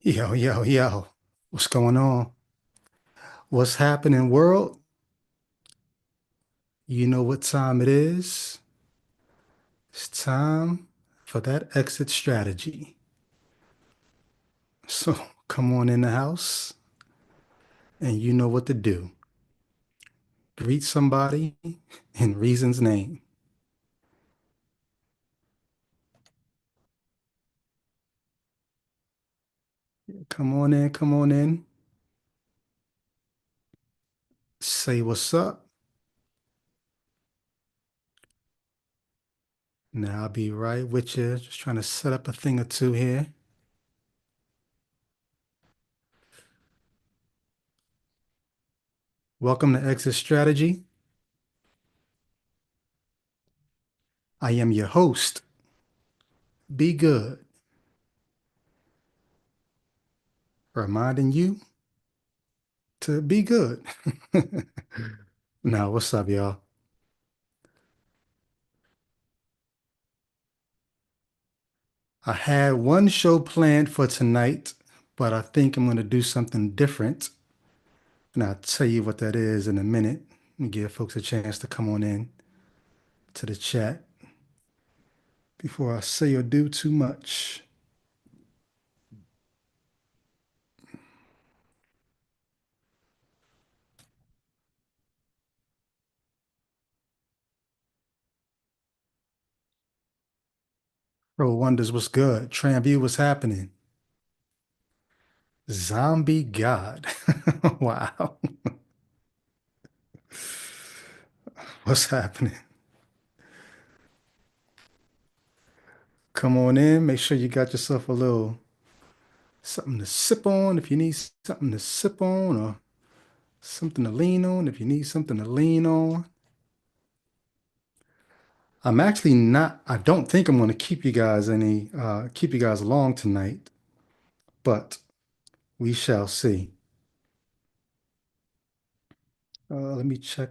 Yo, yo, yo. What's going on? What's happening, world? You know what time it is? It's time for that exit strategy. So come on in the house and you know what to do. Greet somebody in reason's name. Come on in, come on in. Say what's up. Now I'll be right with you. Just trying to set up a thing or two here. Welcome to Exit Strategy. I am your host. Be good. Reminding you to be good. Now, what's up, y'all? I had one show planned for tonight, but I think I'm going to do something different. And I'll tell you what that is in a minute and give folks a chance to come on in to the chat before I say or do too much. Bro Wonders, what's good? Tramview, what's happening? Zombie God. Wow. What's happening? Come on in. Make sure you got yourself a little something to sip on if you need something to sip on, or something to lean on if you need something to lean on. I'm actually not, I don't think I'm going to keep you guys long tonight, but we shall see. Let me check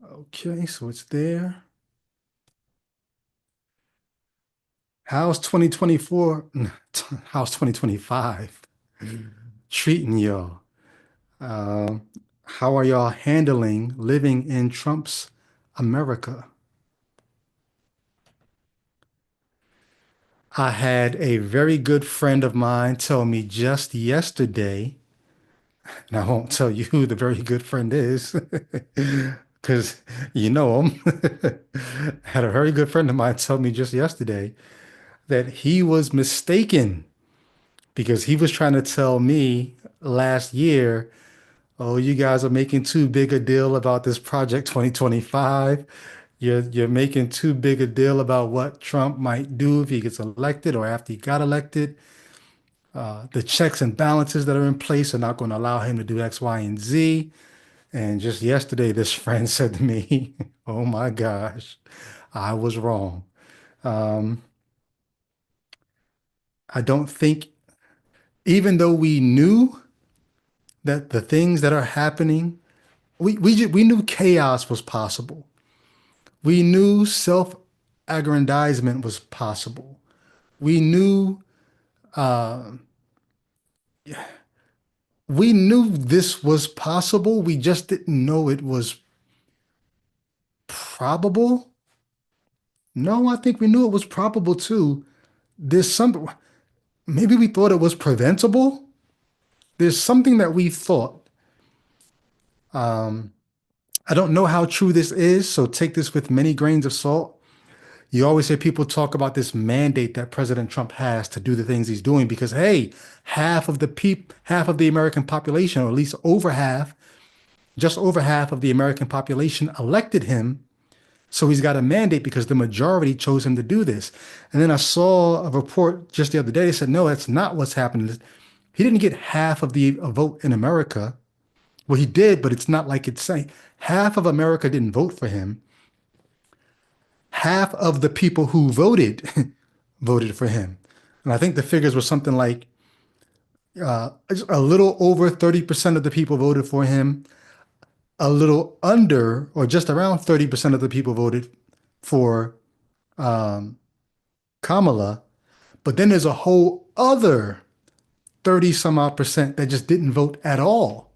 okay, so it's there. How's 2024? How's 2025 treating y'all? How are y'all handling living in Trump's America? I had a very good friend of mine tell me just yesterday, and I won't tell you who the very good friend is because you know him. Had a very good friend of mine tell me just yesterday that he was mistaken because he was trying to tell me last year, oh, you guys are making too big a deal about this Project 2025. You're making too big a deal about what Trump might do if he gets elected or after he got elected. The checks and balances that are in place are not going to allow him to do X, Y, and Z. And just yesterday, this friend said to me, "Oh my gosh, I was wrong." Um, I don't think, even though we knew that the things that are happening, we knew chaos was possible. We knew self-aggrandizement was possible. We knew we knew this was possible. We just didn't know it was probable. No, I think we knew it was probable too. There's some, maybe we thought it was preventable. There's something that we thought. Um, I don't know how true this is, so take this with many grains of salt. You always hear people talk about this mandate that President Trump has to do the things he's doing because, hey, half of the American population, or at least over half, just over half of the American population elected him. So he's got a mandate because the majority chose him to do this. And then I saw a report just the other day that said, no, that's not what's happening. He didn't get half of the vote in America. Well, he did, but it's not like it's saying half of America didn't vote for him. Half of the people who voted voted for him. And I think the figures were something like a little over 30% of the people voted for him, a little under or just around 30% of the people voted for Kamala, But then there's a whole other 30 some odd percent that just didn't vote at all.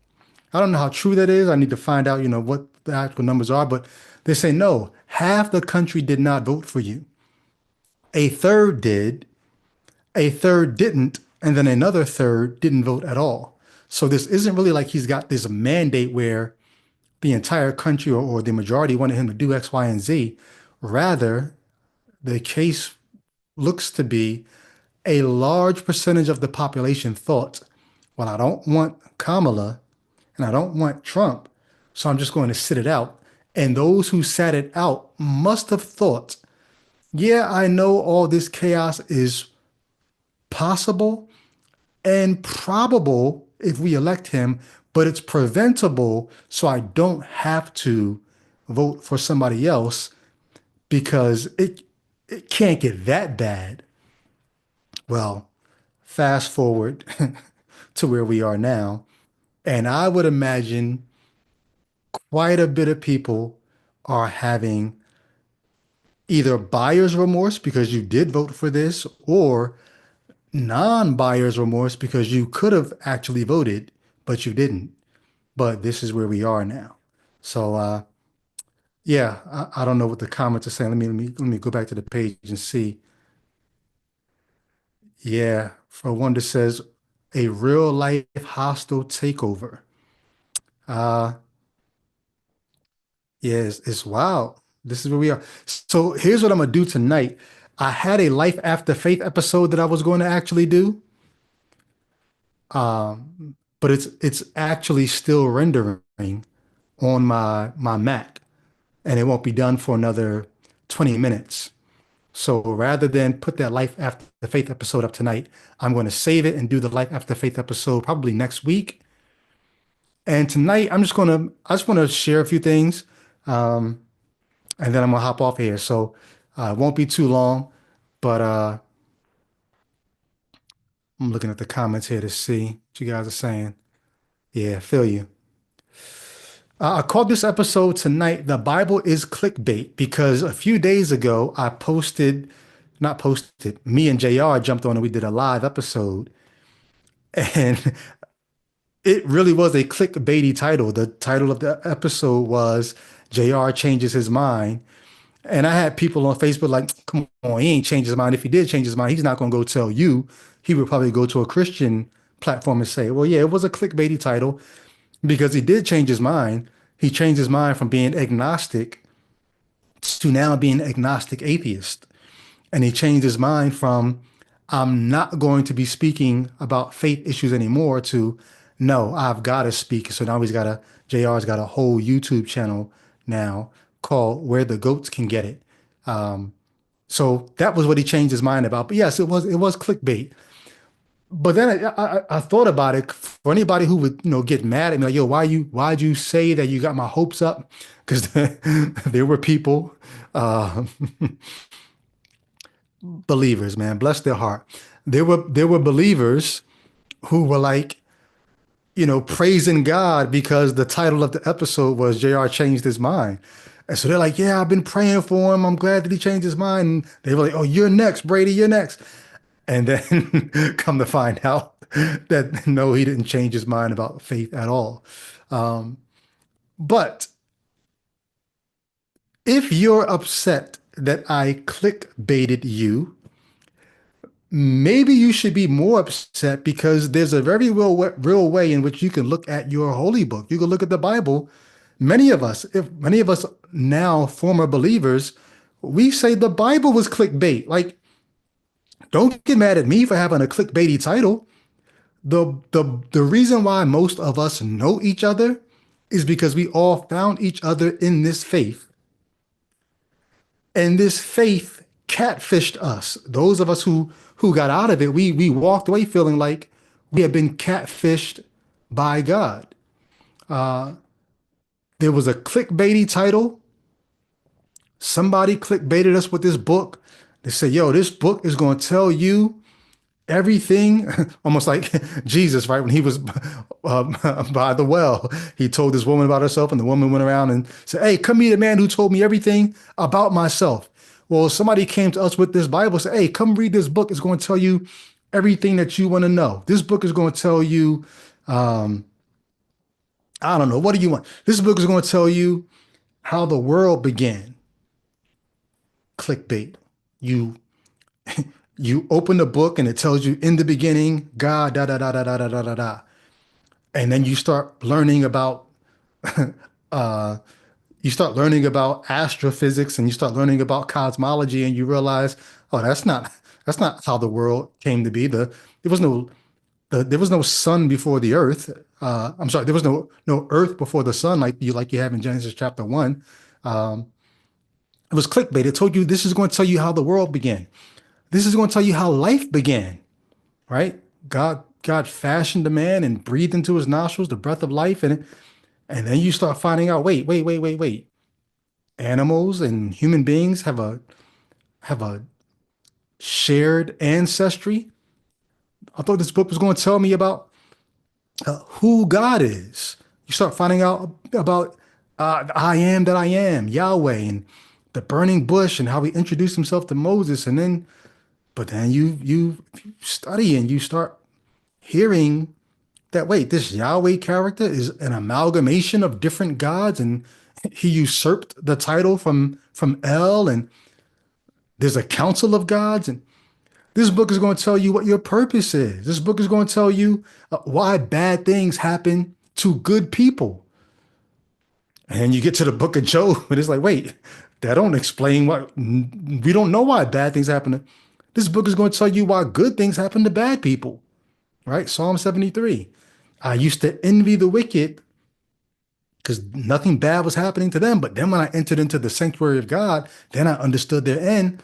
I don't know how true that is. I need to find out, what the actual numbers are, but they say no, half the country did not vote for you. A third did, a third didn't, and then another third didn't vote at all. So this isn't really like he's got this mandate where the entire country or the majority wanted him to do X, Y, and Z. Rather, the case looks to be a large percentage of the population thought, well, I don't want Kamala and I don't want Trump, so I'm just going to sit it out. And those who sat it out must have thought, yeah, I know all this chaos is possible and probable if we elect him, but it's preventable, so I don't have to vote for somebody else because it can't get that bad. Well, fast forward to where we are now, and I would imagine quite a bit of people are having either buyer's remorse because you did vote for this, or non-buyer's remorse because you could have actually voted, but you didn't. But this is where we are now. So yeah, I don't know what the comments are saying. Let me go back to the page and see. Yeah, for one that says a real life hostile takeover. Uh yeah, it's wild. This is where we are. So here's what I'm gonna do tonight. I had a Life After Faith episode that I was going to actually do, but it's actually still rendering on my Mac, and it won't be done for another 20 minutes. So rather than put that Life After Faith episode up tonight, I'm going to save it and do the Life After Faith episode probably next week. And tonight, I just want to share a few things, um, and then I'm gonna hop off here. So it won't be too long, but I'm looking at the comments here to see what you guys are saying. Yeah, feel you. I called this episode tonight, The Bible is Clickbait, because a few days ago I posted, not posted, me and JR jumped on and we did a live episode. And it really was a clickbaity title. The title of the episode was JR Changes His Mind. And I had people on Facebook like, come on, he ain't changed his mind. If he did change his mind, he's not going to go tell you. He would probably go to a Christian platform and say, well, yeah, it was a clickbaity title because he did change his mind. He changed his mind from being agnostic to now being agnostic atheist. And he changed his mind from, I'm not going to be speaking about faith issues anymore to, no, I've got to speak. So now JR's got a whole YouTube channel now called Where the Goats Can Get It. So that was what he changed his mind about. But yes, it was clickbait. But then I thought about it for anybody who would, get mad at me, like, yo, why'd you say that you got my hopes up? Because there were people, uh, believers, man, bless their heart. There were believers who were like, praising God because the title of the episode was JR changed his mind. And so they're like, yeah, I've been praying for him. I'm glad that he changed his mind. And they were like, oh, you're next, Brady, you're next. And then come to find out that no, he didn't change his mind about faith at all. But if you're upset that I clickbaited you, maybe you should be more upset because there's a very real way in which you can look at your holy book. You can look at the Bible. If many of us now former believers, we say the Bible was clickbait. Like, don't get mad at me for having a clickbaity title. The reason why most of us know each other is because we all found each other in this faith. And this faith catfished us. Those of us who got out of it, we walked away feeling like we had been catfished by God. There was a clickbaity title. Somebody clickbaited us with this book. They said, yo, this book is going to tell you everything, almost like Jesus, right? When he was by the well, he told this woman about herself, and the woman went around and said, hey, come meet a man who told me everything about myself. Well, somebody came to us with this Bible, said, "Hey, come read this book. It's going to tell you everything that you want to know. This book is going to tell you, um, I don't know, what do you want? This book is going to tell you how the world began." Clickbait. You you open the book and it tells you in the beginning, God, da da da da da da da da da. And then uh, you start learning about astrophysics and you start learning about cosmology and you realize, oh, that's not how the world came to be. There was no there was no sun before the earth. I'm sorry, there was no earth before the sun like you have in Genesis chapter 1. Um, it was clickbait. It told you this is going to tell you how the world began. This is going to tell you how life began, right? God fashioned the man and breathed into his nostrils the breath of life, and then you start finding out, wait. Animals and human beings have a shared ancestry. I thought this book was going to tell me about who God is. You start finding out about the I am that I am, Yahweh, and the burning bush, and how he introduced himself to Moses. But then you study and you start hearing that, wait, this Yahweh character is an amalgamation of different gods, and he usurped the title from El, and there's a council of gods, and this book is going to tell you what your purpose is. This book is going to tell you why bad things happen to good people. And you get to the book of Job, and it's like, wait, that don't explain what we don't know why bad things happen. This book is going to tell you why good things happen to bad people, right? Psalm 73. I used to envy the wicked because nothing bad was happening to them. But then when I entered into the sanctuary of God, then I understood their end.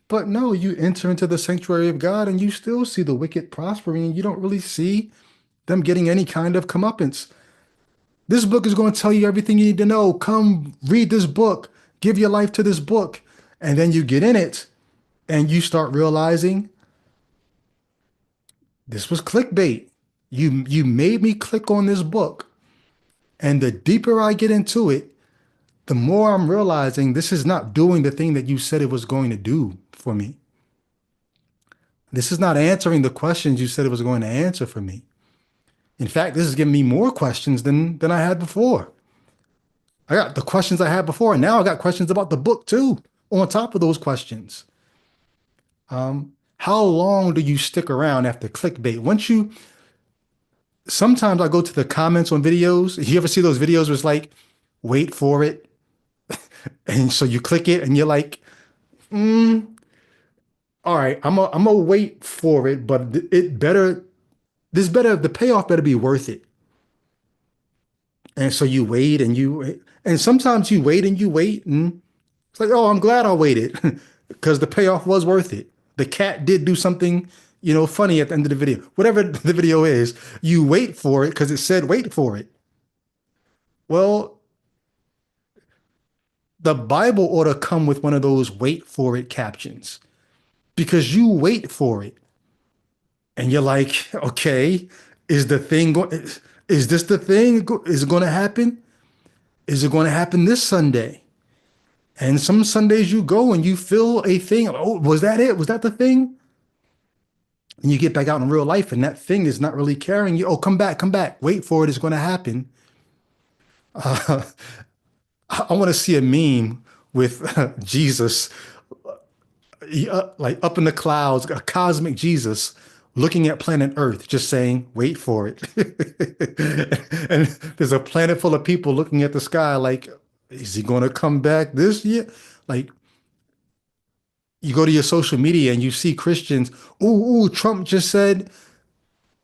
But no, you enter into the sanctuary of God and you still see the wicked prospering and you don't really see them getting any kind of comeuppance. This book is going to tell you everything you need to know. Come read this book, give your life to this book. And then you get in it and you start realizing this was clickbait. You made me click on this book. And the deeper I get into it, the more I'm realizing this is not doing the thing that you said it was going to do for me. This is not answering the questions you said it was going to answer for me. In fact, this is giving me more questions than I had before. I got the questions I had before, and now I got questions about the book too, on top of those questions. How long do you stick around after clickbait? Sometimes I go to the comments on videos. You ever see those videos where it's like, wait for it? And so you click it and you're like, all right, I'm gonna wait for it, but the payoff better be worth it. And so you wait and sometimes you wait and you wait, and it's like, oh, I'm glad I waited because the payoff was worth it. The cat did do something, funny at the end of the video. Whatever the video is, you wait for it because it said wait for it. Well, the Bible ought to come with one of those wait for it captions because you wait for it and you're like, okay, is the thing going, is this the thing? Is it going to happen? Is it going to happen this Sunday? And some Sundays you go and you feel a thing. Oh, was that it? Was that the thing? And you get back out in real life and that thing is not really carrying you. Oh, come back, come back. Wait for it. It's going to happen. Uh, I want to see a meme with Jesus, like up in the clouds, a cosmic Jesus looking at planet Earth, just saying, wait for it. And there's a planet full of people looking at the sky like, is he going to come back this year? Like, you go to your social media and you see Christians, ooh, Trump just said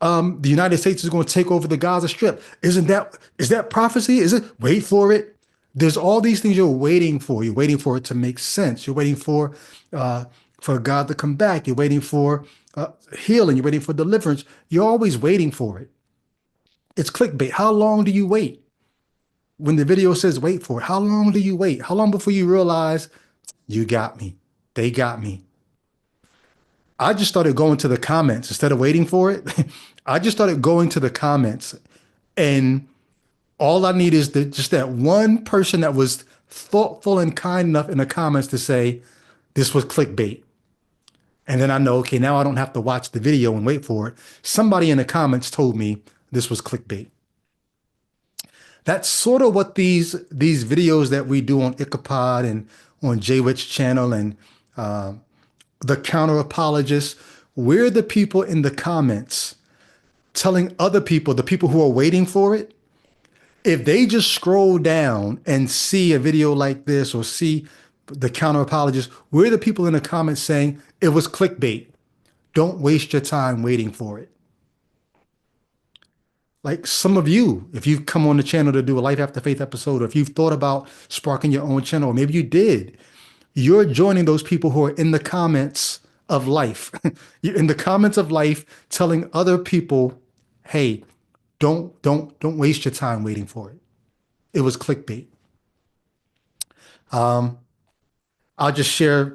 the United States is going to take over the Gaza Strip. Is that prophecy? Is it? Wait for it. There's all these things you're waiting for. You're waiting for it to make sense. You're waiting for God to come back. You're waiting for healing. You're waiting for deliverance. You're always waiting for it. It's clickbait. How long do you wait? When the video says wait for it, how long do you wait? How long before you realize you got me? They got me. I just started going to the comments instead of waiting for it. I just started going to the comments, and all I need is just that one person that was thoughtful and kind enough in the comments to say, this was clickbait. And then I know, okay, now I don't have to watch the video and wait for it. Somebody in the comments told me this was clickbait. That's sort of what these videos that we do on Ichabod and on Jay Witch channel and uh, the counter apologists. We're the people in the comments telling other people, the people who are waiting for it, if they just scroll down and see a video like this or see the counter apologists, we're the people in the comments saying it was clickbait. Don't waste your time waiting for it. Like some of you, if you've come on the channel to do a Life After Faith episode, or if you've thought about sparking your own channel, or maybe you did, you're joining those people who are in the comments of life. You're in the comments of life telling other people, hey, don't waste your time waiting for it. It was clickbait. Um, I'll just share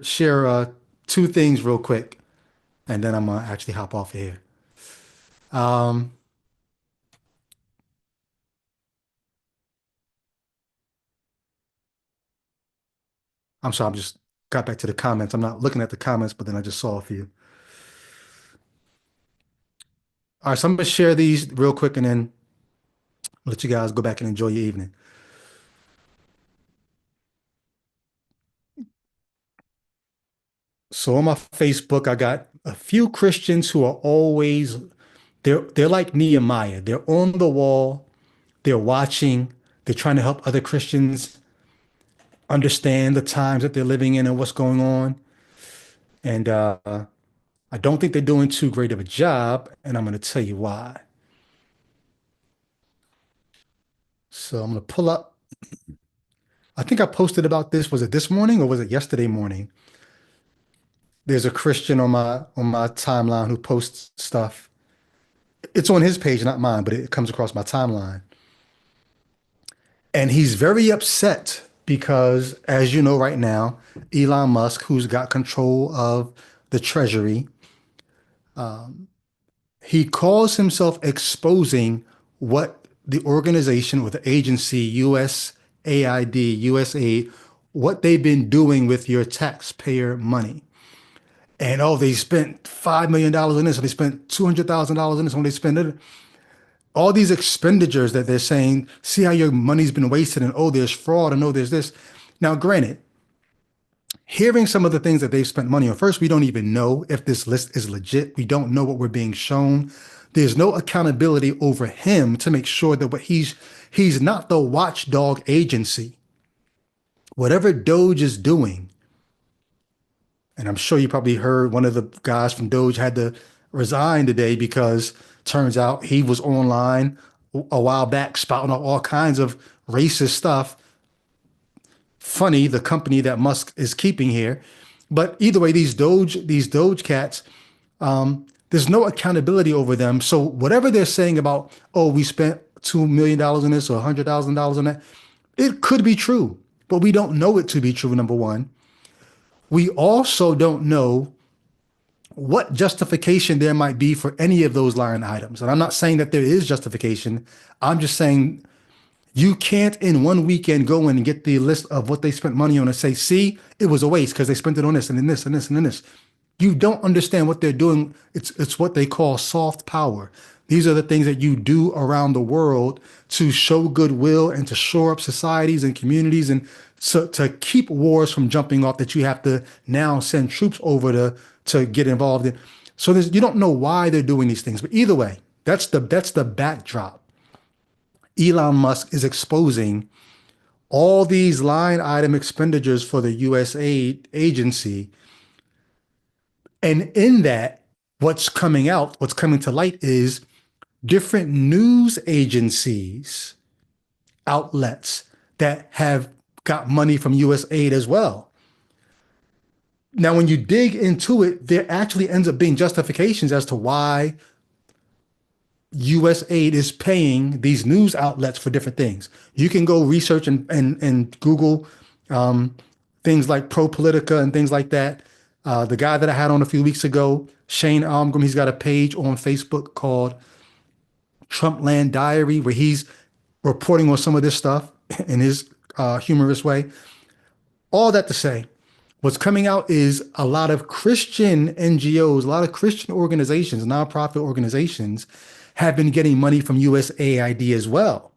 two things real quick, and then I'm gonna actually hop off of here. Um, I'm sorry, I'm just got back to the comments. I'm not looking at the comments, but then I just saw a few. All right, so I'm gonna share these real quick and then let you guys go back and enjoy your evening. So on my Facebook, I got a few Christians who are always they're like Nehemiah. They're on the wall, they're watching, they're trying to help other Christians understand the times that they're living in and what's going on. And I don't think they're doing too great of a job, and I'm going to tell you why. So I'm going to pull up. I think I posted about this. Was it this morning or was it yesterday morning? There's a Christian on my timeline who posts stuff. It's on his page, not mine, but it comes across my timeline. And he's very upset because, as you know, right now, Elon Musk, who's got control of the treasury, he calls himself exposing what the organization or the agency, USAID, USAID, what they've been doing with your taxpayer money. And oh, they spent $5 million on this, or they spent $200,000 on this, when they spend it. All these expenditures that they're saying, see how your money's been wasted, and oh, there's fraud, and oh, there's this. Now, granted, hearing some of the things that they've spent money on, first, we don't even know if this list is legit. We don't know what we're being shown. There's no accountability over him to make sure that he's not the watchdog agency. Whatever Doge is doing, and I'm sure you probably heard one of the guys from Doge had to resign today because turns out he was online a while back spouting out all kinds of racist stuff. Funny, the company that Musk is keeping here. But either way, these Doge cats, there's no accountability over them. So whatever they're saying about, oh, we spent $2 million on this or $100,000 on that, it could be true, but we don't know it to be true, number one. We also don't know what justification there might be for any of those line items. And I'm not saying that there is justification. I'm just saying you can't in one weekend go in and get the list of what they spent money on and say, see, it was a waste because they spent it on this and then this and this and then this. You don't understand what they're doing. It's what they call soft power. These are the things that you do around the world to show goodwill and to shore up societies and communities and so to keep wars from jumping off that you have to now send troops over to get involved in. So you don't know why they're doing these things, but either way, that's the backdrop. Elon Musk is exposing all these line item expenditures for the USAID agency. And in that, what's coming to light is different news agencies, outlets that have got money from USAID as well. Now, when you dig into it, there actually ends up being justifications as to why USAID is paying these news outlets for different things. You can go research and Google um, things like ProPublica and things like that. The guy that I had on a few weeks ago, Shane Almgren, he's got a page on Facebook called Trumpland Diary, where he's reporting on some of this stuff in his humorous way. All that to say, What's coming out is a lot of Christian NGOs, a lot of Christian organizations, nonprofit organizations have been getting money from USAID as well.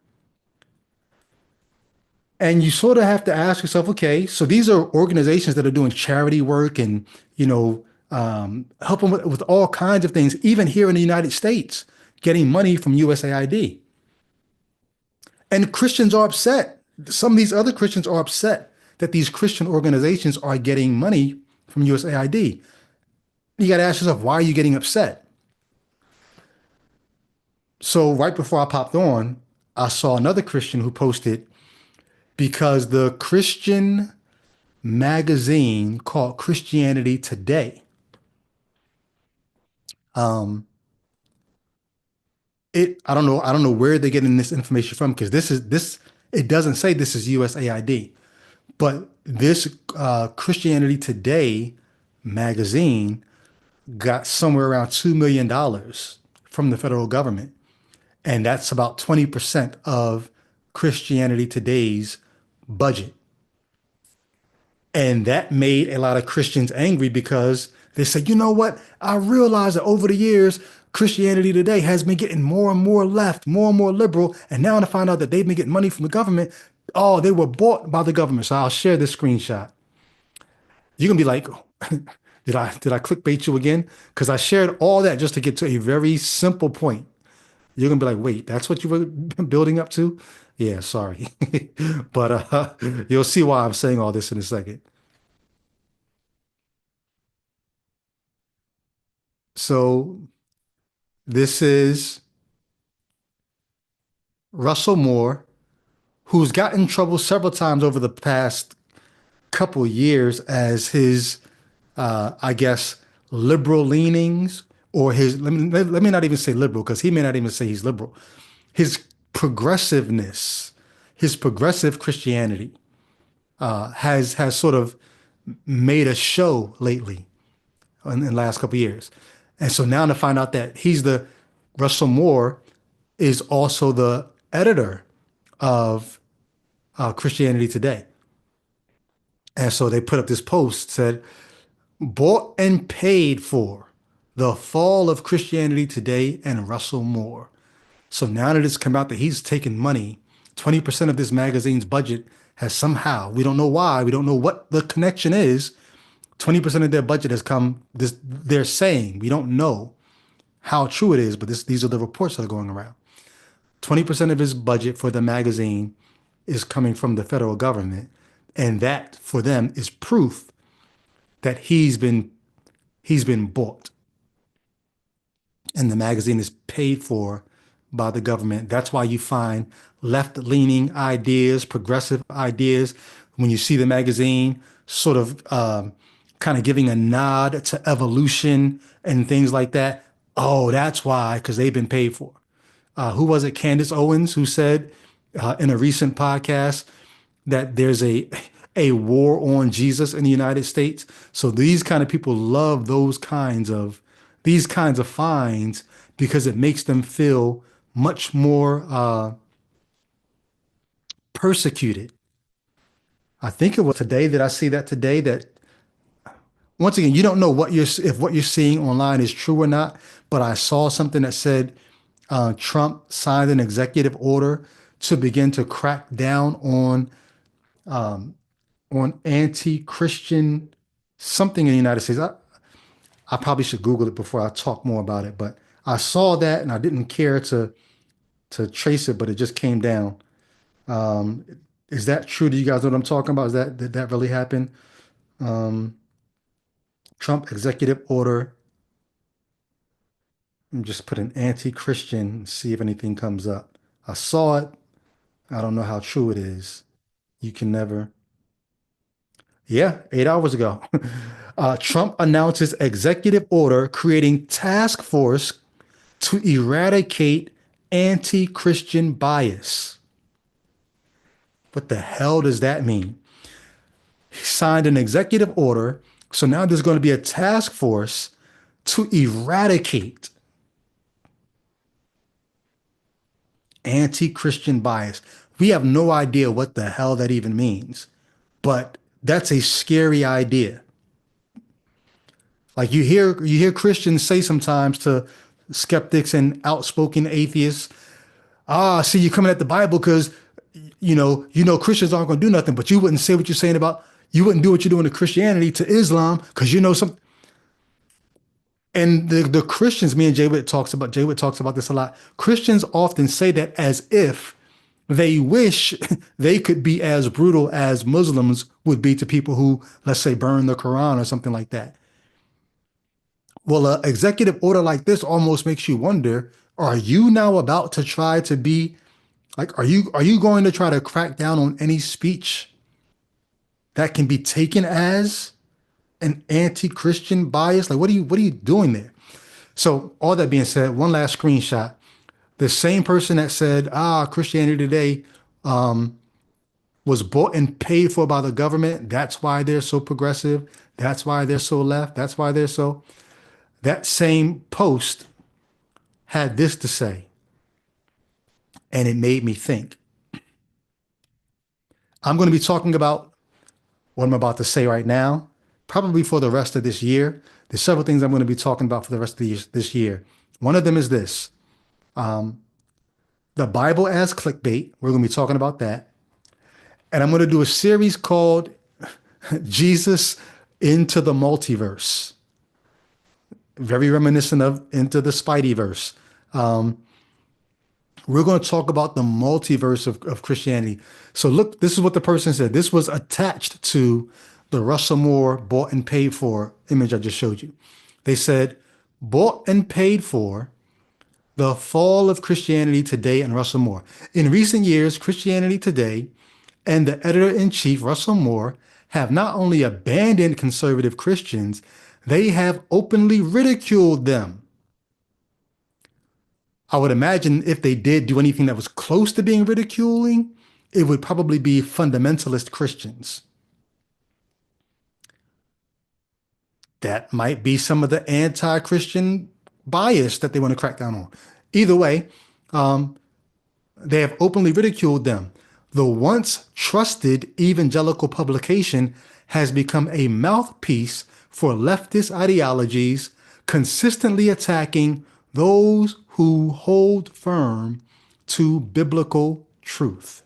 And you sort of have to ask yourself, okay, so these are organizations that are doing charity work and, helping with all kinds of things, even here in the United States, getting money from USAID. And Christians are upset. Some of these other Christians are upset that these Christian organizations are getting money from USAID. You got to ask yourself, why are you getting upset? So right before I popped on, I saw another Christian who posted because the Christian magazine called Christianity Today, um, I don't know where they're getting this information from because this it doesn't say this is USAID, but this Christianity Today magazine got somewhere around $2 million from the federal government. And that's about 20% of Christianity Today's budget. And that made a lot of Christians angry because they said, you know what? I realize that over the years, Christianity Today has been getting more and more left, more and more liberal. And now to find out that they've been getting money from the government, oh, they were bought by the government. So I'll share this screenshot. You're gonna be like, did I clickbait you again? Because I shared all that just to get to a very simple point. You're gonna be like, wait, that's what you were building up to? Yeah, sorry. But you'll see why I'm saying all this in a second. So this is Russell Moore, who's gotten in trouble several times over the past couple years as his, I guess, liberal leanings or his, let me not even say liberal because he may not even say he's liberal. His progressiveness, his progressive Christianity has sort of made a show lately in the last couple of years. And so now to find out that Russell Moore is also the editor of Christianity Today. And so they put up this post said, bought and paid for the fall of Christianity Today and Russell Moore. So now that it's come out that he's taken money, 20% of this magazine's budget has somehow, we don't know why, we don't know what the connection is. 20% of their budget has come, they're saying, we don't know how true it is, but these are the reports that are going around. 20% of his budget for the magazine is coming from the federal government. And that for them is proof that he's been bought and the magazine is paid for by the government. That's why you find left-leaning ideas, progressive ideas, when you see the magazine sort of kind of giving a nod to evolution and things like that. Oh, that's why, because they've been paid for. Who was it? Candace Owens, who said in a recent podcast that there's a war on Jesus in the United States. So these kind of people love these kinds of finds because it makes them feel much more persecuted. I think it was today that I see that today that once again you don't know if what you're seeing online is true or not, but I saw something that said Trump signed an executive order to begin to crack down on anti-Christian something in the United States. I probably should Google it before I talk more about it, but I saw that and I didn't care to trace it, but it just came down. Um, is that true? Do you guys know what I'm talking about? Did that really happen? Um, Trump executive order. And just put an anti-Christian and see if anything comes up. I saw it. I don't know how true it is. You can never. Yeah, 8 hours ago. Trump announces executive order creating task force to eradicate anti-Christian bias. What the hell does that mean? He signed an executive order, so now there's going to be a task force to eradicate anti-Christian bias. We have no idea what the hell that even means, but That's a scary idea. Like you hear Christians say sometimes to skeptics and outspoken atheists, ah, see, you're coming at the Bible because you know Christians aren't going to do nothing, but you wouldn't say what you're saying about you wouldn't do what you're doing to Christianity to Islam because you know some. And the Christians, me and Jay Witt talks about this a lot. Christians often say that as if they wish they could be as brutal as Muslims would be to people who, let's say, burn the Quran or something like that. Well, an executive order like this almost makes you wonder, are you now about to try to be like, are you going to try to crack down on any speech that can be taken as an anti-Christian bias? Like, what are you doing there? So, all that being said, one last screenshot. The same person that said, ah, Christianity Today was bought and paid for by the government. That's why they're so progressive. That's why they're so left. That's why they're so. That same post had this to say, and it made me think. I'm going to be talking about what I'm about to say right now, probably for the rest of this year. There's several things I'm going to be talking about for the rest of this year. One of them is this the Bible as clickbait. We're going to be talking about that. And I'm going to do a series called Jesus into the Multiverse, very reminiscent of Into the Spideyverse. We're going to talk about the multiverse of Christianity. So, look, this is what the person said. This was attached to the Russell Moore bought and paid for image I just showed you. They said, bought and paid for the fall of Christianity Today and Russell Moore. In recent years, Christianity Today and the editor in chief, Russell Moore, have not only abandoned conservative Christians, they have openly ridiculed them. I would imagine if they did do anything that was close to being ridiculing, it would probably be fundamentalist Christians. That might be some of the anti-Christian bias that they want to crack down on. Either way, they have openly ridiculed them. The once trusted evangelical publication has become a mouthpiece for leftist ideologies, consistently attacking those who hold firm to biblical truth.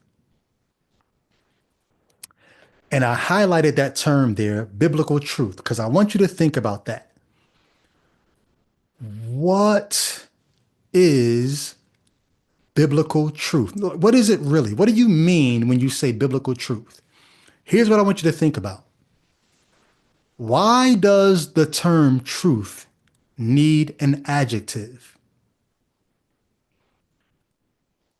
And I highlighted that term there, biblical truth, because I want you to think about that. What is biblical truth? What is it really? What do you mean when you say biblical truth? Here's what I want you to think about. Why does the term truth need an adjective?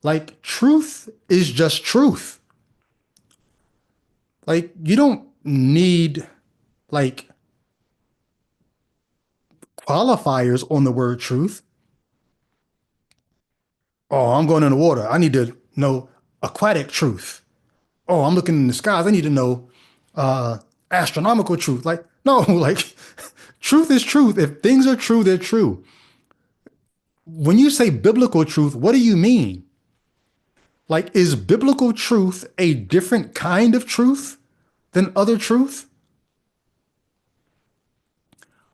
Like, truth is just truth. Like, you don't need like qualifiers on the word truth. Oh, I'm going in the water. I need to know aquatic truth. Oh, I'm looking in the skies. I need to know uh astronomical truth. Like, no, like truth is truth. If things are true, they're true. When you say biblical truth, what do you mean? Like, is biblical truth a different kind of truth than other truth?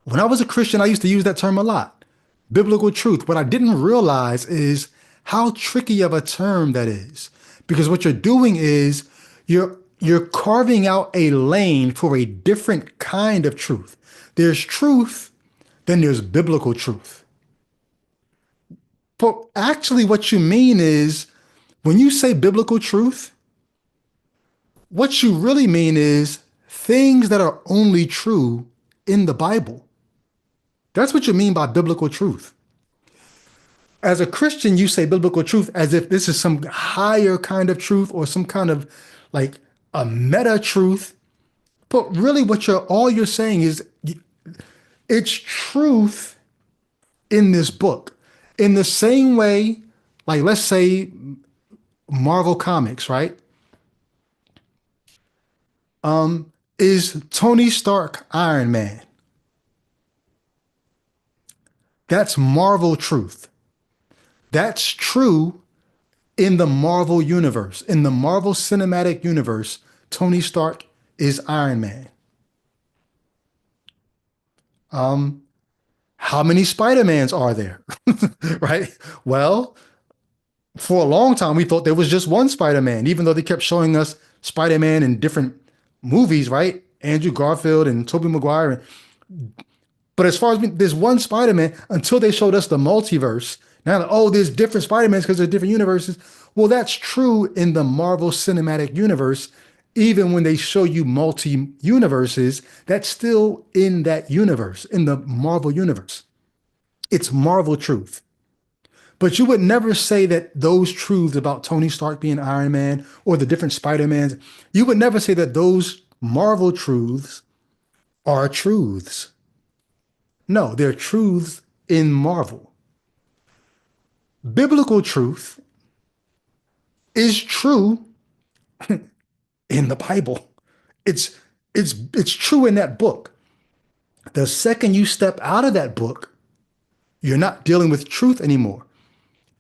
When I was a Christian, I used to use that term a lot. Biblical truth. What I didn't realize is how tricky of a term that is. Because what you're doing is you're carving out a lane for a different kind of truth. There's truth, then there's biblical truth. But actually, what you mean is when you say biblical truth, what you really mean is things that are only true in the Bible. That's what you mean by biblical truth. As a Christian, you say biblical truth as if this is some higher kind of truth or some kind of like a meta truth. But really, all you're saying is it's truth in this book. In the same way, like let's say Marvel Comics, right? Is Tony Stark Iron Man? That's Marvel truth. That's true in the Marvel universe. In the Marvel Cinematic Universe, Tony Stark is Iron Man? Um, how many Spider-Mans are there? Right? Well, for a long time, we thought there was just one Spider-Man, even though they kept showing us Spider-Man in different movies, right? Andrew Garfield and Tobey Maguire. But as far as there's one Spider-Man until they showed us the multiverse. Now, oh, there's different Spider-Mans because there's different universes. Well, that's true in the Marvel Cinematic Universe. Even when they show you multi-universes, that's still in that universe, in the Marvel universe. It's Marvel truth. But you would never say that those truths about Tony Stark being Iron Man or the different Spider-Mans, you would never say that those Marvel truths are truths. No, they're truths in Marvel. Biblical truth is true in the Bible. It's it's true in that book. The second you step out of that book, you're not dealing with truth anymore.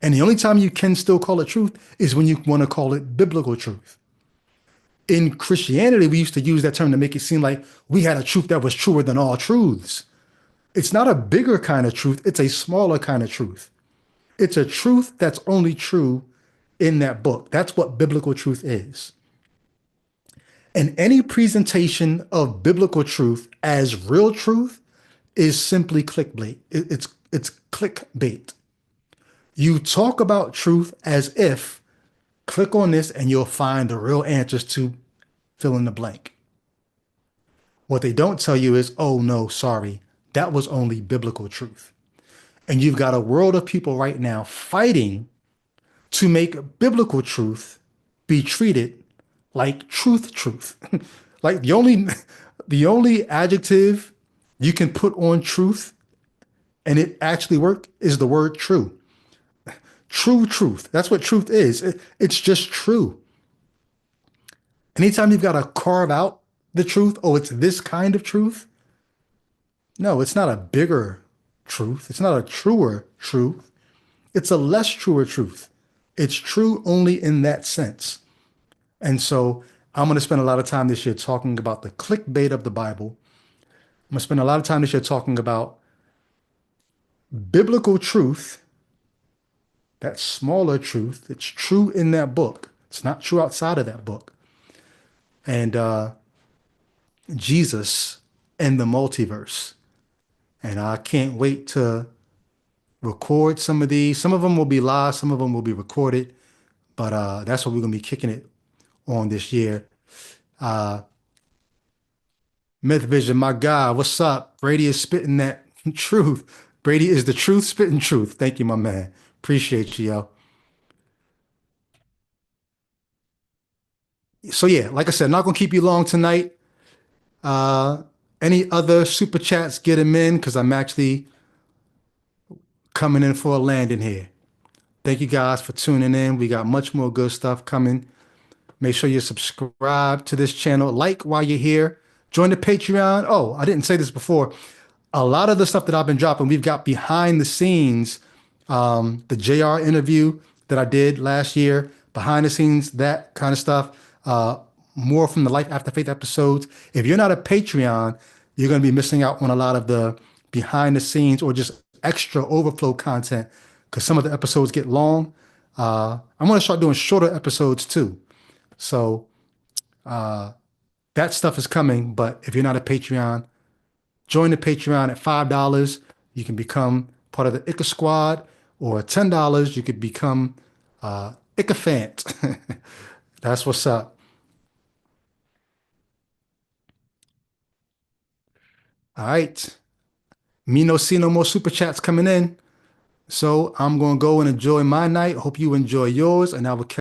And the only time you can still call it truth is when you want to call it biblical truth. In Christianity, we used to use that term to make it seem like we had a truth that was truer than all truths. It's not a bigger kind of truth, it's a smaller kind of truth. It's a truth that's only true in that book. That's what biblical truth is. And any presentation of biblical truth as real truth is simply clickbait. It's clickbait. You talk about truth as if click on this and you'll find the real answers to fill in the blank. What they don't tell you is, oh no, sorry, that was only biblical truth. And you've got a world of people right now fighting to make biblical truth be treated like truth. Like the only adjective you can put on truth and it actually work is the word true. True truth. That's what truth is. It's just true. Anytime you've got to carve out the truth, oh, it's this kind of truth. No, it's not a bigger truth. It's not a truer truth. It's a less truer truth. It's true only in that sense. And so I'm going to spend a lot of time this year talking about the clickbait of the Bible. I'm going to spend a lot of time this year talking about biblical truth, that smaller truth. It's true in that book. It's not true outside of that book. And Jesus and the multiverse. And I can't wait to record some of these. Some of them will be live, some of them will be recorded. But that's what we're going to be kicking it on this year. Uh, Myth Vision, my guy, what's up? Brady is spitting that truth. Brady is the truth, spitting truth. Thank you, my man. Appreciate you, yo. So yeah, like I said, not gonna keep you long tonight. Uh, any other super chats, get them in because I'm actually coming in for a landing here. Thank you guys for tuning in. We got much more good stuff coming. Make sure you subscribe to this channel, like while you're here. Join the Patreon. Oh, I didn't say this before. A lot of the stuff that I've been dropping, we've got behind the scenes, the JR interview that I did last year, behind the scenes, that kind of stuff. More from the Life After Faith episodes. If you're not a Patreon, you're going to be missing out on a lot of the behind the scenes or just extra overflow content because some of the episodes get long. I'm going to start doing shorter episodes too. So that stuff is coming. But if you're not a Patreon, join the Patreon at $5. You can become part of the Ica Squad, or $10, you could become Icafant. That's what's up. All right. Me no see no more super chats coming in. So I'm going to go and enjoy my night. Hope you enjoy yours, and I will catch